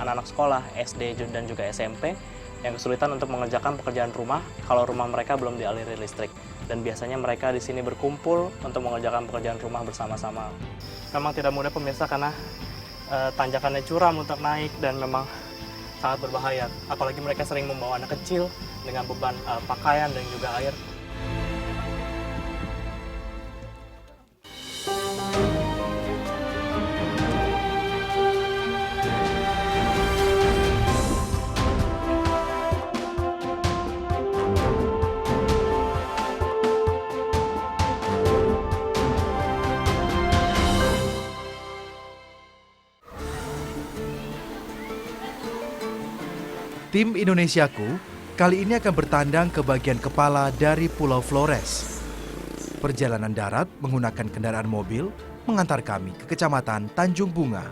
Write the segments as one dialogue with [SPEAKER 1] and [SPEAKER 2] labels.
[SPEAKER 1] anak-anak sekolah, SD dan juga SMP yang kesulitan untuk mengerjakan pekerjaan rumah kalau rumah mereka belum dialiri listrik. Dan biasanya mereka di sini berkumpul untuk mengerjakan pekerjaan rumah bersama-sama. Memang tidak mudah pemirsa karena tanjakannya curam untuk naik dan memang sangat berbahaya. Apalagi mereka sering membawa anak kecil dengan beban pakaian dan juga air.
[SPEAKER 2] Tim Indonesiaku kali ini akan bertandang ke bagian kepala dari Pulau Flores. Perjalanan darat menggunakan kendaraan mobil mengantar kami ke Kecamatan Tanjung Bunga.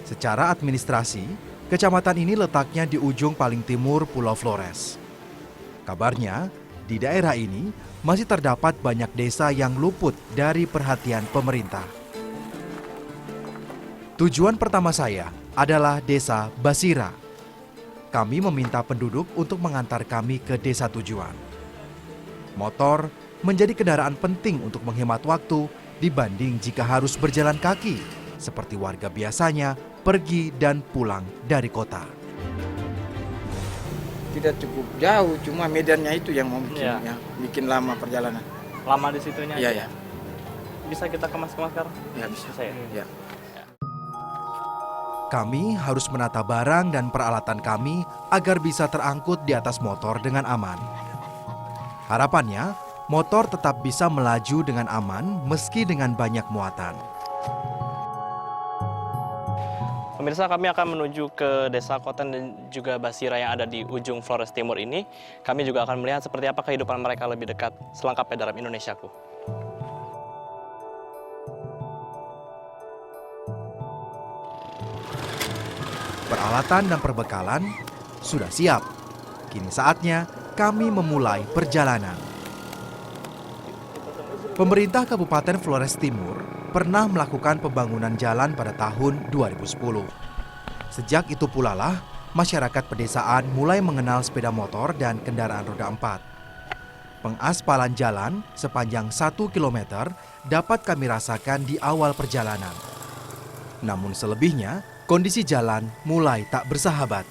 [SPEAKER 2] Secara administrasi, kecamatan ini letaknya di ujung paling timur Pulau Flores. Kabarnya, di daerah ini masih terdapat banyak desa yang luput dari perhatian pemerintah. Tujuan pertama saya adalah Desa Basira. Kami meminta penduduk untuk mengantar kami ke desa tujuan. Motor menjadi kendaraan penting untuk menghemat waktu dibanding jika harus berjalan kaki, seperti warga biasanya pergi dan pulang dari kota.
[SPEAKER 3] Tidak cukup jauh, cuma medannya itu yang mau bikin lama perjalanan.
[SPEAKER 1] Lama di situnya?
[SPEAKER 3] Iya.
[SPEAKER 1] Bisa kita kemas-kemas sekarang?
[SPEAKER 3] Ya bisa. Ya.
[SPEAKER 2] Kami harus menata barang dan peralatan kami agar bisa terangkut di atas motor dengan aman. Harapannya, motor tetap bisa melaju dengan aman meski dengan banyak muatan.
[SPEAKER 1] Pemirsa, kami akan menuju ke Desa Koten dan juga Basira yang ada di ujung Flores Timur ini. Kami juga akan melihat seperti apa kehidupan mereka lebih dekat selengkapnya dalam Indonesiaku.
[SPEAKER 2] Peralatan dan perbekalan sudah siap. Kini saatnya kami memulai perjalanan. Pemerintah Kabupaten Flores Timur pernah melakukan pembangunan jalan pada tahun 2010. Sejak itu pula lah masyarakat pedesaan mulai mengenal sepeda motor dan kendaraan roda 4. Pengaspalan jalan sepanjang 1 km dapat kami rasakan di awal perjalanan. Namun selebihnya, kondisi jalan mulai tak bersahabat.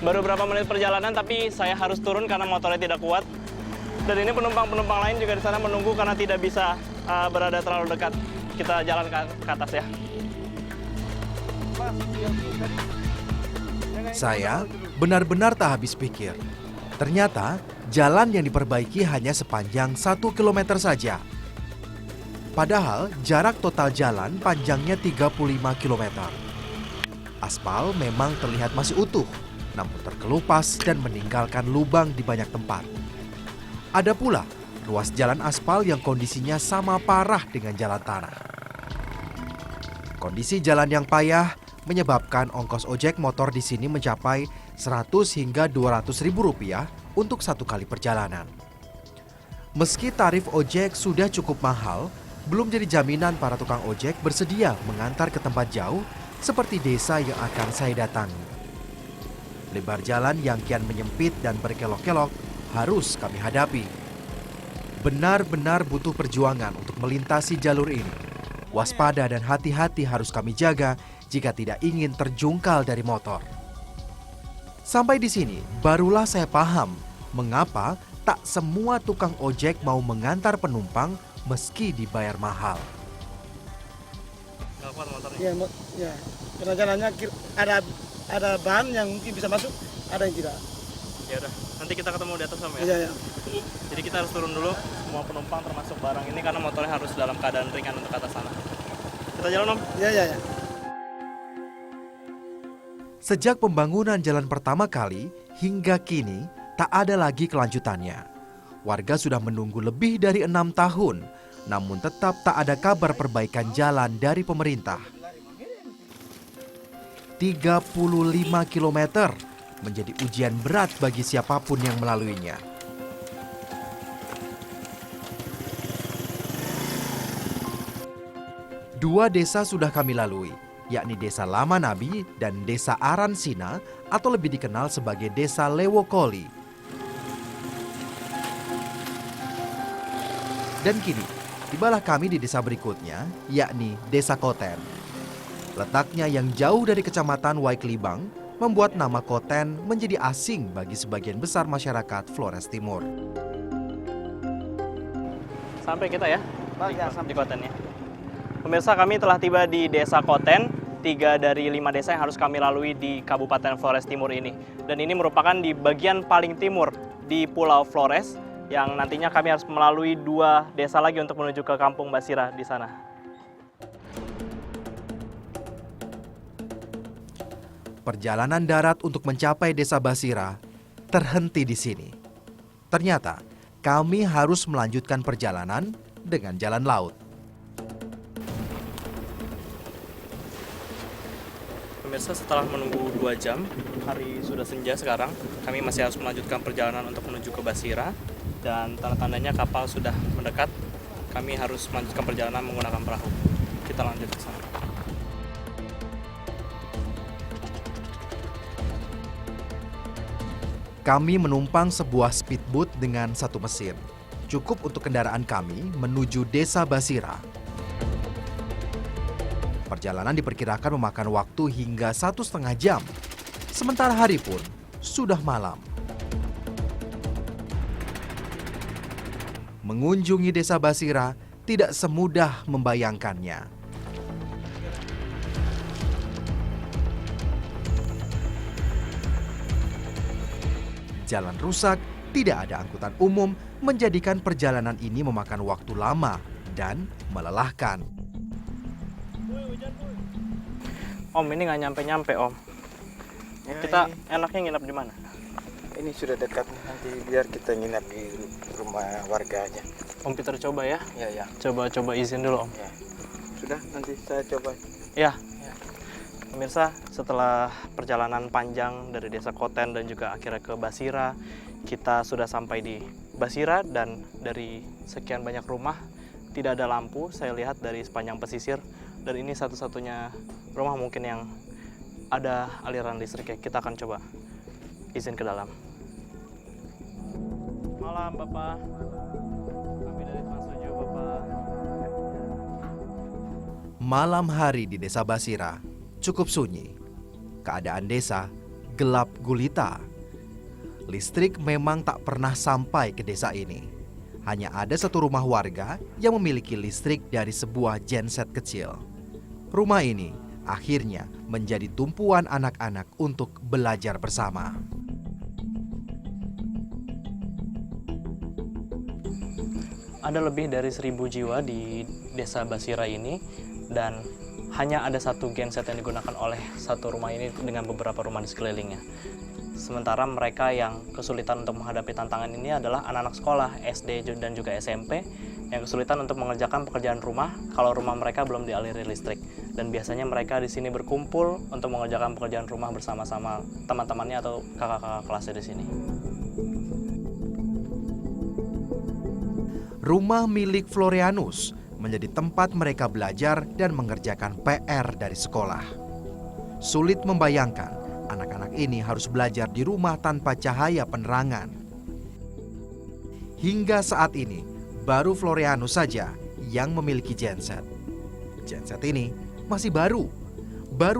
[SPEAKER 1] Baru berapa menit perjalanan, tapi saya harus turun karena motornya tidak kuat. Dan ini penumpang-penumpang lain juga di sana menunggu karena tidak bisa berada terlalu dekat. Kita jalan ke atas ya.
[SPEAKER 2] Saya benar-benar tak habis pikir. Ternyata jalan yang diperbaiki hanya sepanjang 1 km saja. Padahal jarak total jalan panjangnya 35 km. Aspal memang terlihat masih utuh, namun terkelupas dan meninggalkan lubang di banyak tempat. Ada pula ruas jalan aspal yang kondisinya sama parah dengan jalan tanah. Kondisi jalan yang payah menyebabkan ongkos ojek motor di sini mencapai 100 hingga 200 ribu rupiah untuk satu kali perjalanan. Meski tarif ojek sudah cukup mahal, belum jadi jaminan para tukang ojek bersedia mengantar ke tempat jauh seperti desa yang akan saya datangi. Lebar jalan yang kian menyempit dan berkelok-kelok harus kami hadapi. Benar-benar butuh perjuangan untuk melintasi jalur ini. Waspada dan hati-hati harus kami jaga jika tidak ingin terjungkal dari motor. Sampai di sini, barulah saya paham mengapa tak semua tukang ojek mau mengantar penumpang meski dibayar mahal.
[SPEAKER 1] Nggak kuat motornya?
[SPEAKER 4] Ya. Karena jalannya ada bahan yang mungkin bisa masuk, ada yang tidak.
[SPEAKER 1] Ya udah, nanti kita ketemu di atas Om ya.
[SPEAKER 4] Iya.
[SPEAKER 1] Jadi kita harus turun dulu semua penumpang termasuk barang ini karena motornya harus dalam keadaan ringan untuk ke atas sana. Kita jalan Om.
[SPEAKER 4] Iya.
[SPEAKER 2] Sejak pembangunan jalan pertama kali hingga kini tak ada lagi kelanjutannya. Warga sudah menunggu lebih dari 6 tahun, namun tetap tak ada kabar perbaikan jalan dari pemerintah. 35 km menjadi ujian berat bagi siapapun yang melaluinya. Dua desa sudah kami lalui, yakni Desa Lama Nabi dan Desa Aransina atau lebih dikenal sebagai Desa Lewokoli. Dan kini, tibalah kami di desa berikutnya, yakni Desa Koten. Letaknya yang jauh dari Kecamatan Waiklibang membuat nama Koten menjadi asing bagi sebagian besar masyarakat Flores Timur.
[SPEAKER 1] Sampai kita ya, di Koten ya. Pemirsa, kami telah tiba di Desa Koten, 3 dari 5 desa yang harus kami lalui di Kabupaten Flores Timur ini. Dan ini merupakan di bagian paling timur di Pulau Flores, yang nantinya kami harus melalui 2 desa lagi untuk menuju ke Kampung Basira di sana.
[SPEAKER 2] Perjalanan darat untuk mencapai Desa Basira terhenti di sini. Ternyata, kami harus melanjutkan perjalanan dengan jalan laut.
[SPEAKER 1] Pemirsa, setelah menunggu 2 jam, hari sudah senja sekarang, kami masih harus melanjutkan perjalanan untuk menuju ke Basira. Dan tanda-tandanya kapal sudah mendekat, kami harus melanjutkan perjalanan menggunakan perahu. Kita lanjut ke sana.
[SPEAKER 2] Kami menumpang sebuah speedboat dengan 1 mesin. Cukup untuk kendaraan kami menuju Desa Basira. Perjalanan diperkirakan memakan waktu hingga 1,5 jam. Sementara hari pun sudah malam. Mengunjungi Desa Basira tidak semudah membayangkannya. Jalan rusak, tidak ada angkutan umum, menjadikan perjalanan ini memakan waktu lama dan melelahkan.
[SPEAKER 1] Om, ini nggak nyampe-nyampe, Om.
[SPEAKER 3] Ya,
[SPEAKER 1] Kita enaknya nginep di mana?
[SPEAKER 3] ini sudah dekat, nanti biar kita nginap di rumah warga aja.
[SPEAKER 1] Om Peter coba ya.
[SPEAKER 3] Ya.
[SPEAKER 1] Coba izin dulu, Om.
[SPEAKER 3] Ya. Sudah, nanti saya coba.
[SPEAKER 1] Ya. Pemirsa, setelah perjalanan panjang dari Desa Koten dan juga akhirnya ke Basira, kita sudah sampai di Basira dan dari sekian banyak rumah tidak ada lampu, saya lihat dari sepanjang pesisir, dan ini satu-satunya rumah mungkin yang ada aliran listriknya. Kita akan coba izin ke dalam. Malam, Bapak. Kami dari Trans 7, Bapak.
[SPEAKER 2] Malam hari di Desa Basira cukup sunyi. Keadaan desa gelap gulita. Listrik memang tak pernah sampai ke desa ini. Hanya ada 1 rumah warga yang memiliki listrik dari sebuah genset kecil. Rumah ini akhirnya menjadi tumpuan anak-anak untuk belajar bersama.
[SPEAKER 1] Ada lebih dari 1.000 jiwa di Desa Basira ini, dan hanya ada 1 genset yang digunakan oleh 1 rumah ini dengan beberapa rumah di sekelilingnya. Sementara mereka yang kesulitan untuk menghadapi tantangan ini adalah anak-anak sekolah SD dan juga SMP yang kesulitan untuk mengerjakan pekerjaan rumah kalau rumah mereka belum dialiri listrik. Dan biasanya mereka di sini berkumpul untuk mengerjakan pekerjaan rumah bersama-sama teman-temannya atau kakak-kakak kelasnya di sini.
[SPEAKER 2] Rumah milik Florianus menjadi tempat mereka belajar dan mengerjakan PR dari sekolah. Sulit membayangkan anak-anak ini harus belajar di rumah tanpa cahaya penerangan. Hingga saat ini, baru Florianus saja yang memiliki genset. Genset ini masih baru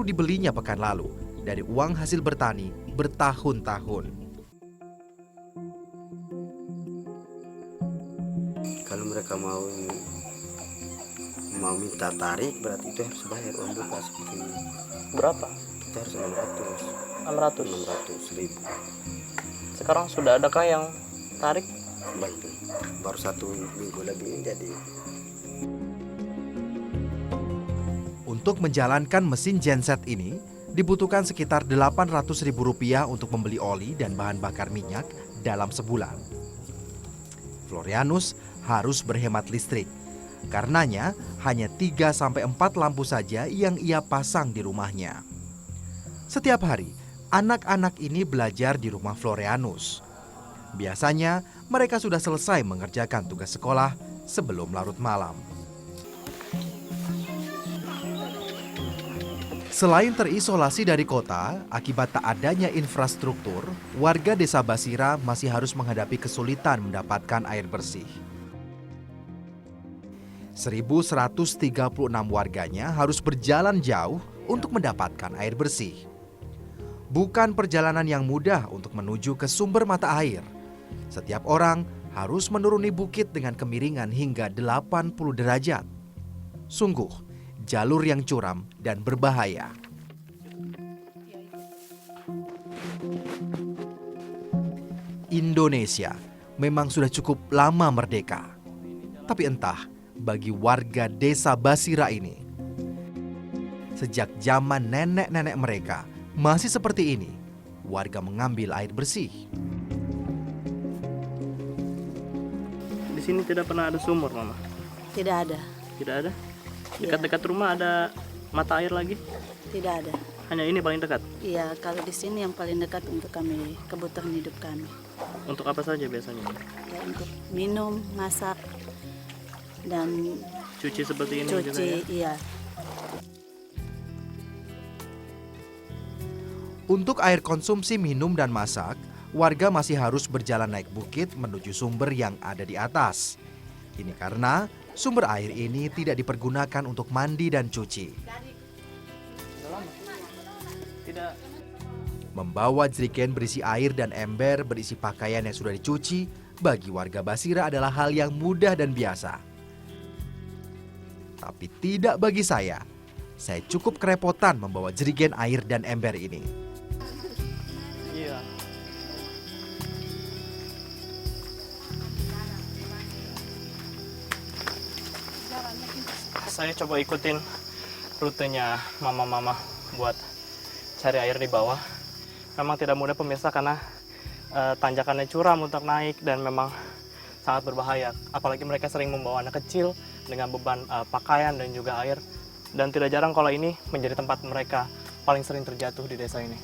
[SPEAKER 2] dibelinya pekan lalu dari uang hasil bertani bertahun-tahun.
[SPEAKER 5] Kalau mereka mau minta tarik, berarti itu harus bayar uang buka seperti ini.
[SPEAKER 1] Berapa?
[SPEAKER 5] Kita harus
[SPEAKER 1] 600
[SPEAKER 5] ribu.
[SPEAKER 1] Sekarang sudah adakah yang tarik?
[SPEAKER 5] Belum. Baru 1 minggu lebih jadi.
[SPEAKER 2] Untuk menjalankan mesin genset ini, dibutuhkan sekitar Rp800.000 untuk membeli oli dan bahan bakar minyak dalam sebulan. Florianus harus berhemat listrik. Karenanya, hanya 3-4 lampu saja yang ia pasang di rumahnya. Setiap hari, anak-anak ini belajar di rumah Florianus. Biasanya, mereka sudah selesai mengerjakan tugas sekolah sebelum larut malam. Selain terisolasi dari kota, akibat tak adanya infrastruktur, warga Desa Basira masih harus menghadapi kesulitan mendapatkan air bersih. 1.136 warganya harus berjalan jauh untuk mendapatkan air bersih. Bukan perjalanan yang mudah untuk menuju ke sumber mata air. Setiap orang harus menuruni bukit dengan kemiringan hingga 80 derajat. Sungguh, jalur yang curam dan berbahaya. Indonesia memang sudah cukup lama merdeka. Tapi entah bagi warga Desa Basira ini, sejak zaman nenek-nenek mereka masih seperti ini, warga mengambil air bersih.
[SPEAKER 1] Di sini tidak pernah ada sumur, Mama?
[SPEAKER 6] Tidak ada.
[SPEAKER 1] Tidak ada? Dekat-dekat rumah ada mata air lagi?
[SPEAKER 6] Tidak ada.
[SPEAKER 1] Hanya ini paling dekat?
[SPEAKER 6] Iya, kalau di sini yang paling dekat untuk kami, kebutuhan hidup kami.
[SPEAKER 1] Untuk apa saja biasanya?
[SPEAKER 6] Ya, untuk minum, masak, dan
[SPEAKER 1] Cuci seperti ini juga
[SPEAKER 6] cuci,
[SPEAKER 1] ya?
[SPEAKER 6] iya.
[SPEAKER 2] Untuk air konsumsi minum dan masak, warga masih harus berjalan naik bukit menuju sumber yang ada di atas. Ini karena sumber air ini tidak dipergunakan untuk mandi dan cuci.
[SPEAKER 1] Tidak.
[SPEAKER 2] Membawa jerigen berisi air dan ember berisi pakaian yang sudah dicuci bagi warga Basira adalah hal yang mudah dan biasa. Tapi tidak bagi saya. Saya cukup kerepotan membawa jerigen air dan ember ini.
[SPEAKER 1] Iya. Saya coba ikutin rutenya mama-mama buat cari air di bawah. Memang tidak mudah pemirsa karena tanjakannya curam untuk naik dan memang sangat berbahaya. Apalagi mereka sering membawa anak kecil dengan beban pakaian dan juga air. Dan tidak jarang kalau ini menjadi tempat mereka paling sering terjatuh di desa ini.